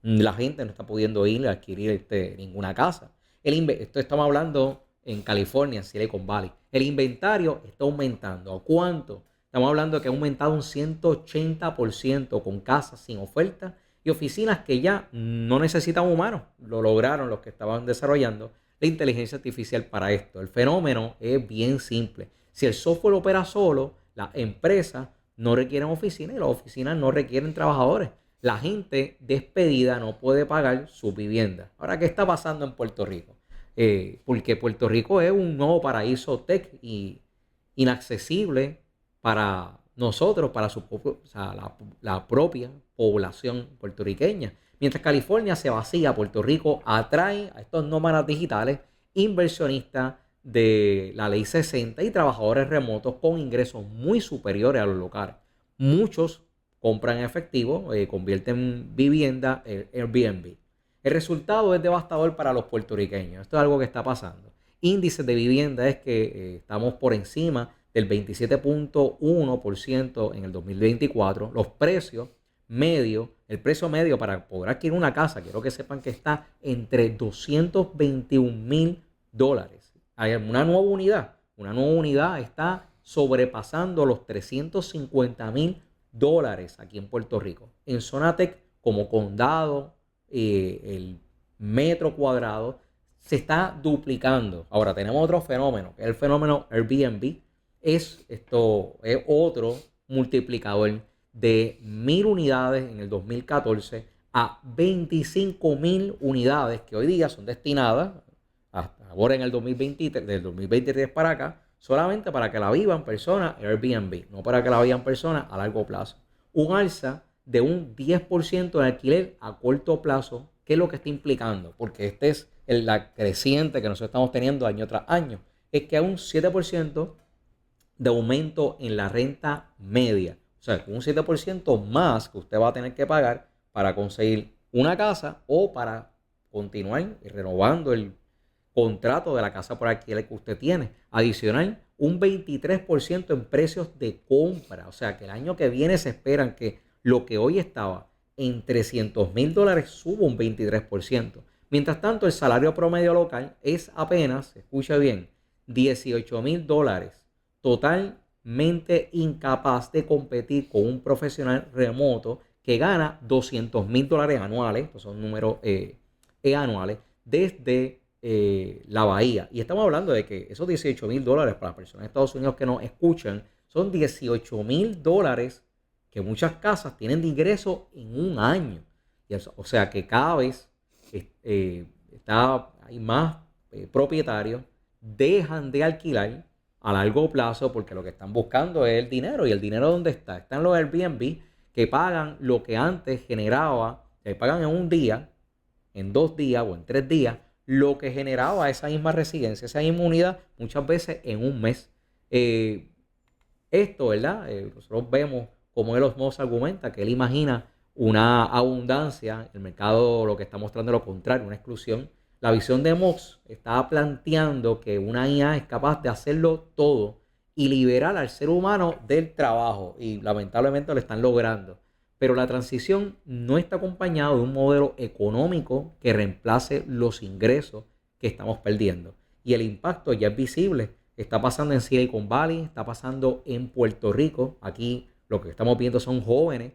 la gente no está pudiendo ir a adquirir ninguna casa. Esto estamos hablando en California, Silicon Valley. El inventario está aumentando. ¿A cuánto? Estamos hablando de que ha aumentado un 180% con casas sin oferta y oficinas que ya no necesitan humanos. Lo lograron los que estaban desarrollando la inteligencia artificial para esto. El fenómeno es bien simple. Si el software opera solo, las empresas no requieren oficinas y las oficinas no requieren trabajadores. La gente despedida no puede pagar su vivienda. Ahora, ¿qué está pasando en Puerto Rico? Porque Puerto Rico es un nuevo paraíso tech y inaccesible para nosotros, para o sea, la propia población puertorriqueña. Mientras California se vacía, Puerto Rico atrae a estos nómadas digitales, inversionistas de la ley 60 y trabajadores remotos con ingresos muy superiores a los locales. Muchos compran en efectivo, convierten vivienda en Airbnb. El resultado es devastador para los puertorriqueños. Esto es algo que está pasando. Índices de vivienda es que estamos por encima del 27.1% en el 2024. Los precios medios, el precio medio para poder adquirir una casa, quiero que sepan que está entre $221,000. Hay una nueva unidad está sobrepasando los $350,000 aquí en Puerto Rico. En zona tech como condado, el metro cuadrado se está duplicando. Ahora tenemos otro fenómeno, que es el fenómeno Airbnb. Esto es otro multiplicador de 1,000 unidades en el 2014 a 25,000 unidades que hoy día son destinadas hasta ahora en el 2023, del 2023 para acá, solamente para que la vivan personas Airbnb, no para que la vivan personas a largo plazo. Un alza de un 10% en alquiler a corto plazo. ¿Qué es lo que está implicando? Porque este es la creciente que nosotros estamos teniendo año tras año. Es que hay un 7% de aumento en la renta media. O sea, un 7% más que usted va a tener que pagar para conseguir una casa o para continuar renovando el contrato de la casa por alquiler que usted tiene. Adicional, un 23% en precios de compra. O sea, que el año que viene se esperan que lo que hoy estaba en $300,000 suba un 23%. Mientras tanto, el salario promedio local es apenas, escucha bien, $18,000. Totalmente incapaz de competir con un profesional remoto que gana $200,000 anuales. Estos son números anuales desde la Bahía. Y estamos hablando de que esos $18,000 para las personas de Estados Unidos que nos escuchan son $18,000 que muchas casas tienen de ingreso en un año. O sea que cada vez hay más propietarios dejan de alquilar a largo plazo porque lo que están buscando es el dinero. ¿Y el dinero dónde está? Están los Airbnb que pagan lo que antes generaba, que pagan en un día, en 2 días o en 3 días, lo que generaba esa misma residencia, esa misma unidad, muchas veces en un mes. Esto, ¿verdad? Nosotros vemos como Elon Musk argumenta que él imagina una abundancia, el mercado lo que está mostrando es lo contrario, una exclusión. La visión de Musk está planteando que una IA es capaz de hacerlo todo y liberar al ser humano del trabajo, y lamentablemente lo están logrando. Pero la transición no está acompañada de un modelo económico que reemplace los ingresos que estamos perdiendo. Y el impacto ya es visible. Está pasando en Silicon Valley, está pasando en Puerto Rico. Aquí lo que estamos viendo son jóvenes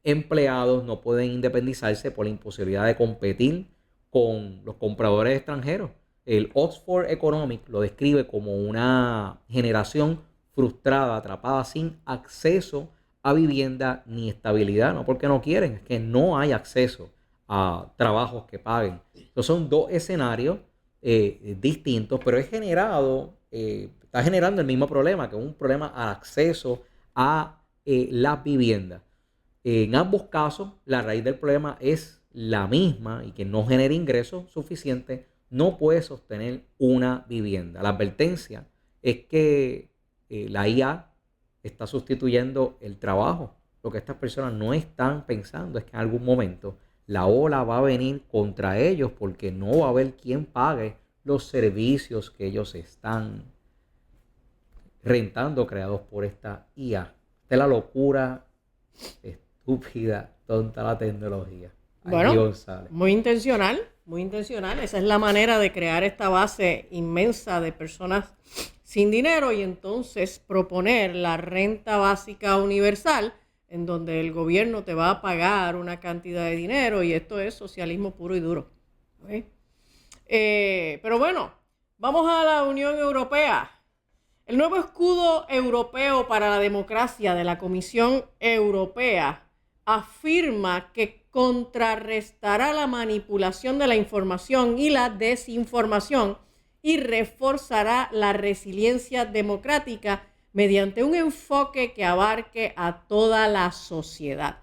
empleados, no pueden independizarse por la imposibilidad de competir con los compradores extranjeros. El Oxford Economics lo describe como una generación frustrada, atrapada sin acceso a vivienda ni estabilidad, no porque no quieren, es que no hay acceso a trabajos que paguen. Entonces son dos escenarios distintos, pero está generando el mismo problema, que es un problema al acceso a las viviendas. En ambos casos, la raíz del problema es la misma y que no genera ingresos suficientes, no puede sostener una vivienda. La advertencia es que la IA está sustituyendo el trabajo. Lo que estas personas no están pensando es que en algún momento la ola va a venir contra ellos porque no va a haber quien pague los servicios que ellos están rentando creados por esta IA. Esta es la locura estúpida, tonta la tecnología. Bueno, muy intencional, muy intencional. Esa es la manera de crear esta base inmensa de personas sin dinero y entonces proponer la renta básica universal, en donde el gobierno te va a pagar una cantidad de dinero y esto es socialismo puro y duro. ¿Okay? Pero bueno, vamos a la Unión Europea. El nuevo escudo europeo para la democracia de la Comisión Europea afirma que contrarrestará la manipulación de la información y la desinformación y reforzará la resiliencia democrática mediante un enfoque que abarque a toda la sociedad.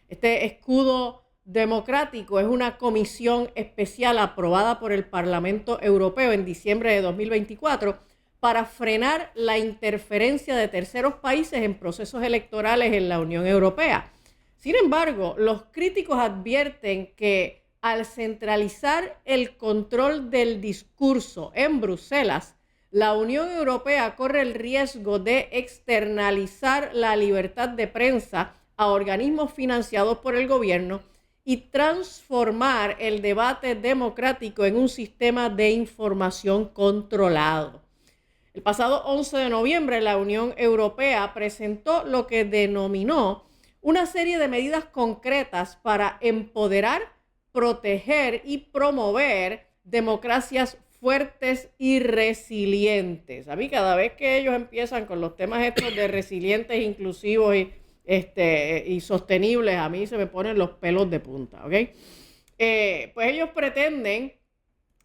Este escudo democrático es una comisión especial aprobada por el Parlamento Europeo en diciembre de 2024 para frenar la interferencia de terceros países en procesos electorales en la Unión Europea. Sin embargo, los críticos advierten que al centralizar el control del discurso en Bruselas, la Unión Europea corre el riesgo de externalizar la libertad de prensa a organismos financiados por el gobierno y transformar el debate democrático en un sistema de información controlado. El pasado 11 de noviembre, la Unión Europea presentó lo que denominó una serie de medidas concretas para empoderar, proteger y promover democracias fuertes y resilientes. A mí cada vez que ellos empiezan con los temas estos de resilientes, inclusivos y sostenibles, a mí se me ponen los pelos de punta, ¿ok? Pues ellos pretenden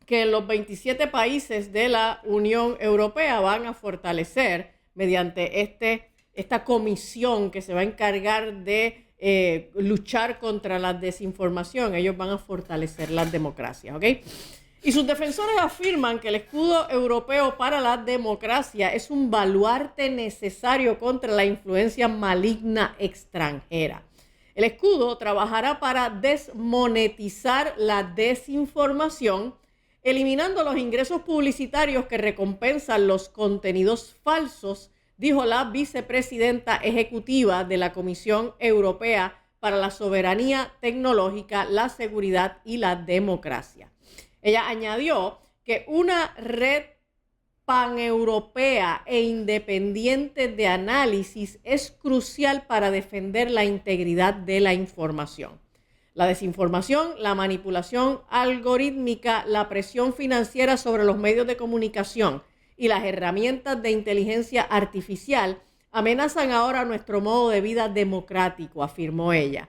que los 27 países de la Unión Europea van a fortalecer mediante esta comisión que se va a encargar de luchar contra la desinformación. Ellos van a fortalecer las democracias, ¿ok? Y sus defensores afirman que el escudo europeo para la democracia es un baluarte necesario contra la influencia maligna extranjera. El escudo trabajará para desmonetizar la desinformación, eliminando los ingresos publicitarios que recompensan los contenidos falsos, dijo la vicepresidenta ejecutiva de la Comisión Europea para la Soberanía Tecnológica, la Seguridad y la Democracia. Ella añadió que una red paneuropea e independiente de análisis es crucial para defender la integridad de la información. La desinformación, la manipulación algorítmica, la presión financiera sobre los medios de comunicación y las herramientas de inteligencia artificial amenazan ahora nuestro modo de vida democrático, afirmó ella.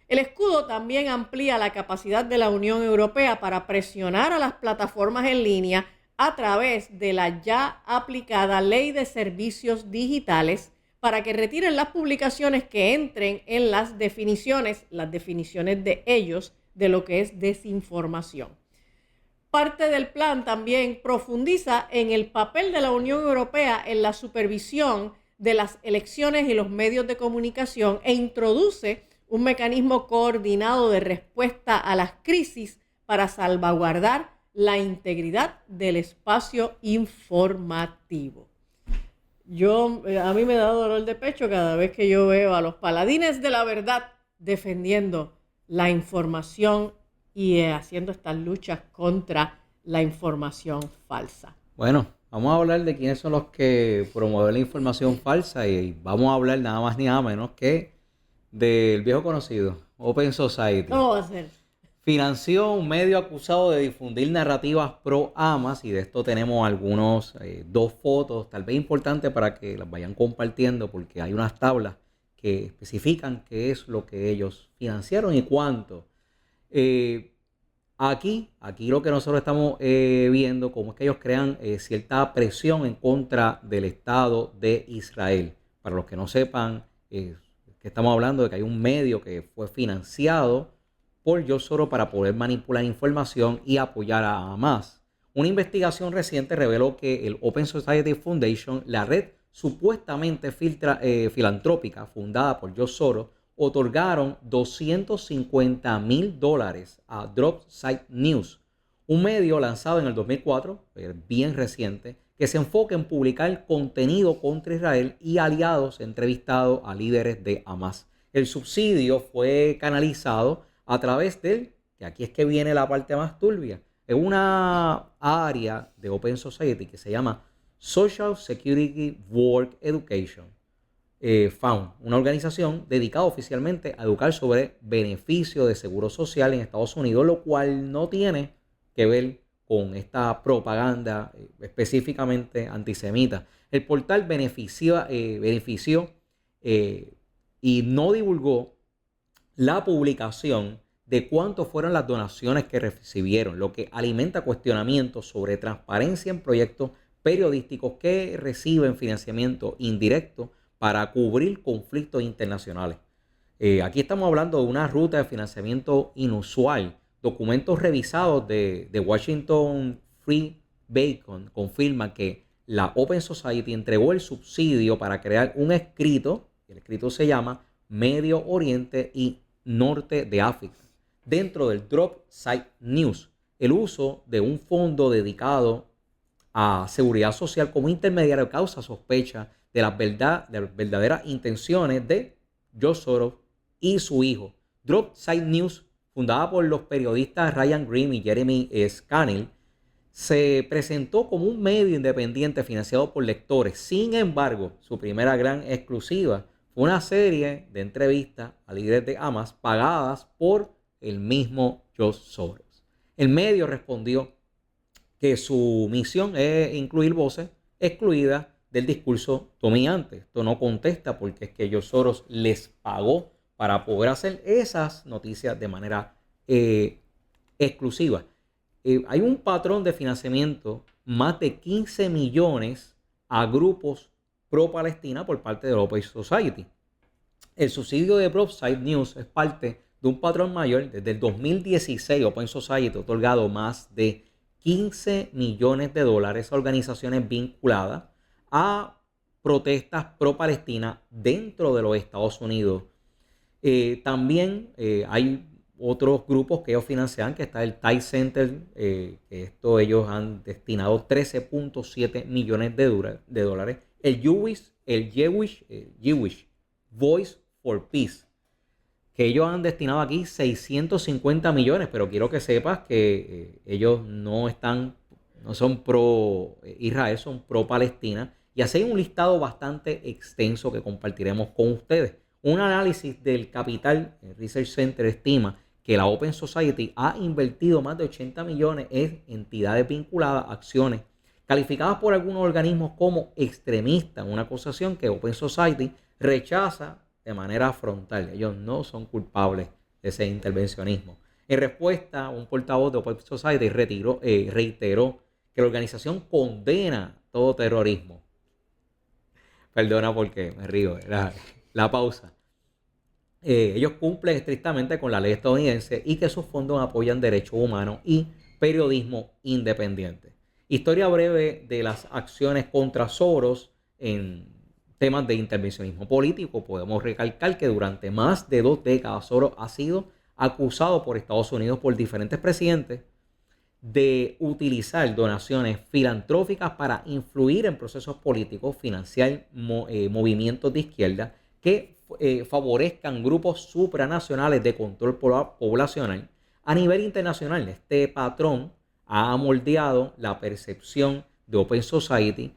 El escudo también amplía la capacidad de la Unión Europea para presionar a las plataformas en línea a través de la ya aplicada Ley de Servicios Digitales para que retiren las publicaciones que entren en las definiciones de ellos de lo que es desinformación. Parte del plan también profundiza en el papel de la Unión Europea en la supervisión de las elecciones y los medios de comunicación e introduce un mecanismo coordinado de respuesta a las crisis para salvaguardar la integridad del espacio informativo. A mí me da dolor de pecho cada vez que yo veo a los paladines de la verdad defendiendo la información y haciendo estas luchas contra la información falsa. Bueno, vamos a hablar de quiénes son los que promueven la información falsa y vamos a hablar nada más ni nada menos que del viejo conocido, Open Society. ¿Cómo va a ser? Financió un medio acusado de difundir narrativas pro Hamas y de esto tenemos dos fotos, tal vez importantes para que las vayan compartiendo porque hay unas tablas que especifican qué es lo que ellos financiaron y cuánto. Aquí lo que nosotros estamos viendo, cómo es que ellos crean cierta presión en contra del Estado de Israel. Para los que no sepan, que estamos hablando de que hay un medio que fue financiado por George Soros para poder manipular información y apoyar a Hamas. Una investigación reciente reveló que el Open Society Foundation, la red supuestamente filantrópica fundada por George Soros, otorgaron $250,000 a DropSite News, un medio lanzado en el 2004, bien reciente, que se enfoca en publicar contenido contra Israel y aliados entrevistados a líderes de Hamas. El subsidio fue canalizado a través que aquí es que viene la parte más turbia, es una área de Open Society que se llama Social Security Work Education. Found, una organización dedicada oficialmente a educar sobre beneficios de seguro social en Estados Unidos, lo cual no tiene que ver con esta propaganda específicamente antisemita. El portal benefició y no divulgó la publicación de cuánto fueron las donaciones que recibieron, lo que alimenta cuestionamientos sobre transparencia en proyectos periodísticos que reciben financiamiento indirecto para cubrir conflictos internacionales. Aquí estamos hablando de una ruta de financiamiento inusual. Documentos revisados de Washington Free Bacon confirman que la Open Society entregó el subsidio para crear un escrito, el escrito se llama Medio Oriente y Norte de África, dentro del Drop Site News. El uso de un fondo dedicado a seguridad social como intermediario causa sospecha de las verdaderas intenciones de George Soros y su hijo. Drop Site News, fundada por los periodistas Ryan Grim y Jeremy Scannell, se presentó como un medio independiente financiado por lectores. Sin embargo, su primera gran exclusiva fue una serie de entrevistas a líderes de Hamas pagadas por el mismo George Soros. El medio respondió que su misión es incluir voces excluidas del discurso dominante. Esto no contesta porque es que George Soros les pagó para poder hacer esas noticias de manera exclusiva. Hay un patrón de financiamiento, más de 15 millones a grupos pro-Palestina por parte de la Open Society. El subsidio de Broadside News es parte de un patrón mayor. Desde el 2016, Open Society ha otorgado más de 15 millones de dólares a organizaciones vinculadas a protestas pro-Palestina dentro de los Estados Unidos. También hay otros grupos que ellos financian, que está el Tide Center, que ellos han destinado 13.7 millones de dólares. El Jewish Voice for Peace, que ellos han destinado aquí 650 millones, pero quiero que sepas que ellos no son pro Israel, son pro Palestina. Y así hay un listado bastante extenso que compartiremos con ustedes. Un análisis del Capital Research Center estima que la Open Society ha invertido más de 80 millones en entidades vinculadas a acciones calificadas por algunos organismos como extremistas, una acusación que Open Society rechaza de manera frontal. Ellos no son culpables de ese intervencionismo. En respuesta, un portavoz de Open Society reiteró que la organización condena todo terrorismo. Perdona porque me río, la pausa. Ellos cumplen estrictamente con la ley estadounidense y que sus fondos apoyan derechos humanos y periodismo independiente. Historia breve de las acciones contra Soros en temas de intervencionismo político. Podemos recalcar que durante más de 2 décadas Soros ha sido acusado por Estados Unidos por diferentes presidentes de utilizar donaciones filantrópicas para influir en procesos políticos, financiar movimientos de izquierda que favorezcan grupos supranacionales de control poblacional a nivel internacional. Este patrón ha moldeado la percepción de Open Society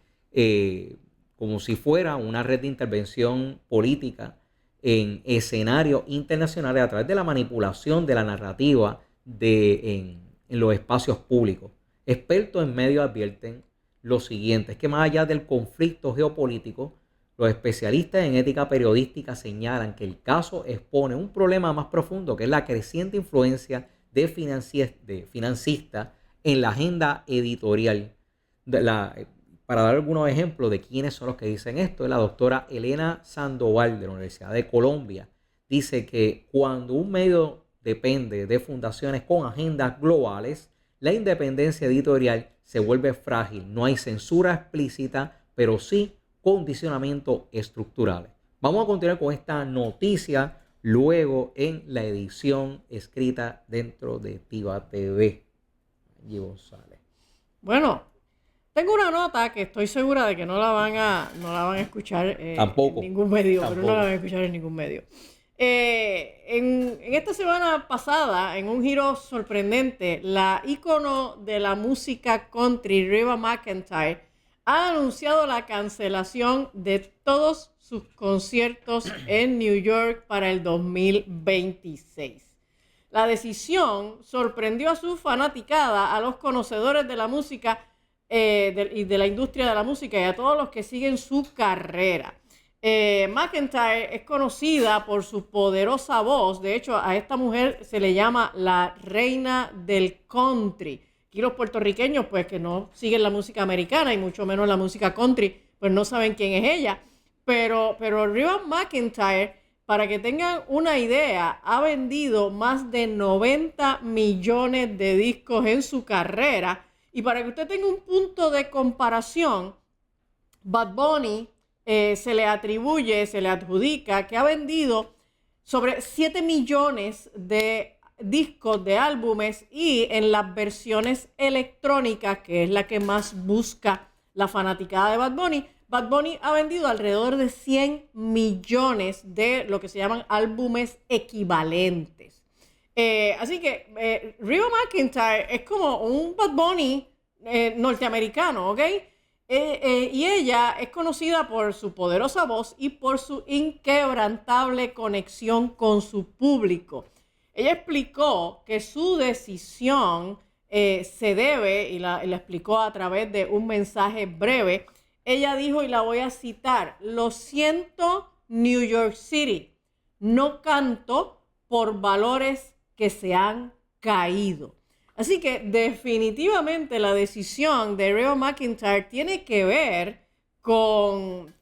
como si fuera una red de intervención política en escenarios internacionales a través de la manipulación de la narrativa en los espacios públicos. Expertos en medios advierten lo siguiente: es que más allá del conflicto geopolítico, los especialistas en ética periodística señalan que el caso expone un problema más profundo, que es la creciente influencia de financistas en la agenda editorial. Para dar algunos ejemplos de quiénes son los que dicen esto, la doctora Elena Sandoval de la Universidad de Colombia dice que cuando un medio depende de fundaciones con agendas globales, la independencia editorial se vuelve frágil. No hay censura explícita, pero sí condicionamientos estructurales. Vamos a continuar con esta noticia luego en la edición escrita dentro de Tiva TV. Allí González. Bueno, tengo una nota que estoy segura de que no la van a escuchar en ningún medio, pero no la van a escuchar en ningún medio. En esta semana pasada, en un giro sorprendente, la ícono de la música country, Reba McEntire, ha anunciado la cancelación de todos sus conciertos en New York para el 2026. La decisión sorprendió a su fanaticada, a los conocedores de la música y de la industria de la música y a todos los que siguen su carrera. McEntire es conocida por su poderosa voz. De hecho, a esta mujer se le llama la reina del country. Aquí los puertorriqueños, pues que no siguen la música americana y mucho menos la música country, pues no saben quién es ella. Pero Reba McEntire, para que tengan una idea, ha vendido más de 90 millones de discos en su carrera. Y para que usted tenga un punto de comparación, Bad Bunny se le adjudica que ha vendido sobre 7 millones de discos, de álbumes, y en las versiones electrónicas, que es la que más busca la fanaticada de Bad Bunny ha vendido alrededor de 100 millones de lo que se llaman álbumes equivalentes. Así que Reba McEntire es como un Bad Bunny norteamericano, ¿ok? Y ella es conocida por su poderosa voz y por su inquebrantable conexión con su público. Ella explicó que su decisión se debe, y la explicó a través de un mensaje breve. Ella dijo, y la voy a citar: "Lo siento, New York City, no canto por valores que se han caído". Así que definitivamente la decisión de Reba McEntire tiene que ver con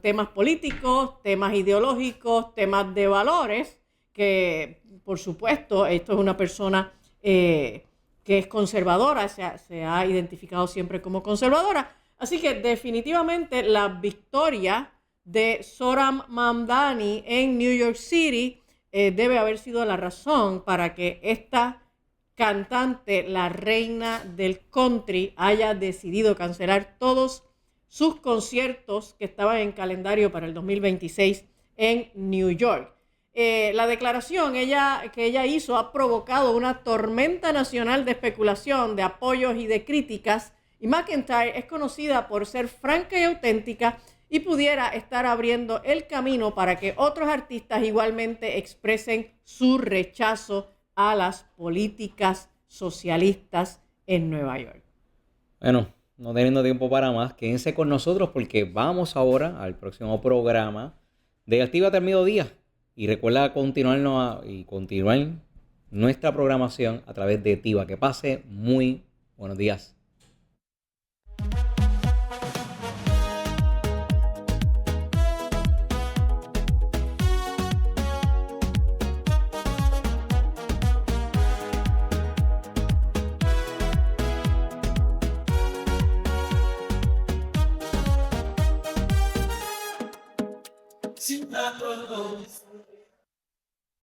temas políticos, temas ideológicos, temas de valores, que por supuesto esto es una persona que es conservadora, se ha identificado siempre como conservadora. Así que definitivamente la victoria de Zohran Mamdani en New York City debe haber sido la razón para que esta cantante, la reina del country, haya decidido cancelar todos sus conciertos que estaban en calendario para el 2026 en New York. La declaración que ella hizo ha provocado una tormenta nacional de especulación, de apoyos y de críticas, y McEntire es conocida por ser franca y auténtica y pudiera estar abriendo el camino para que otros artistas igualmente expresen su rechazo a las políticas socialistas en Nueva York. Bueno, no teniendo tiempo para más, quédense con nosotros porque vamos ahora al próximo programa de Actívate al Mediodía. Y recuerda continuar nuestra programación a través de TIVA. Que pase muy buenos días. Sin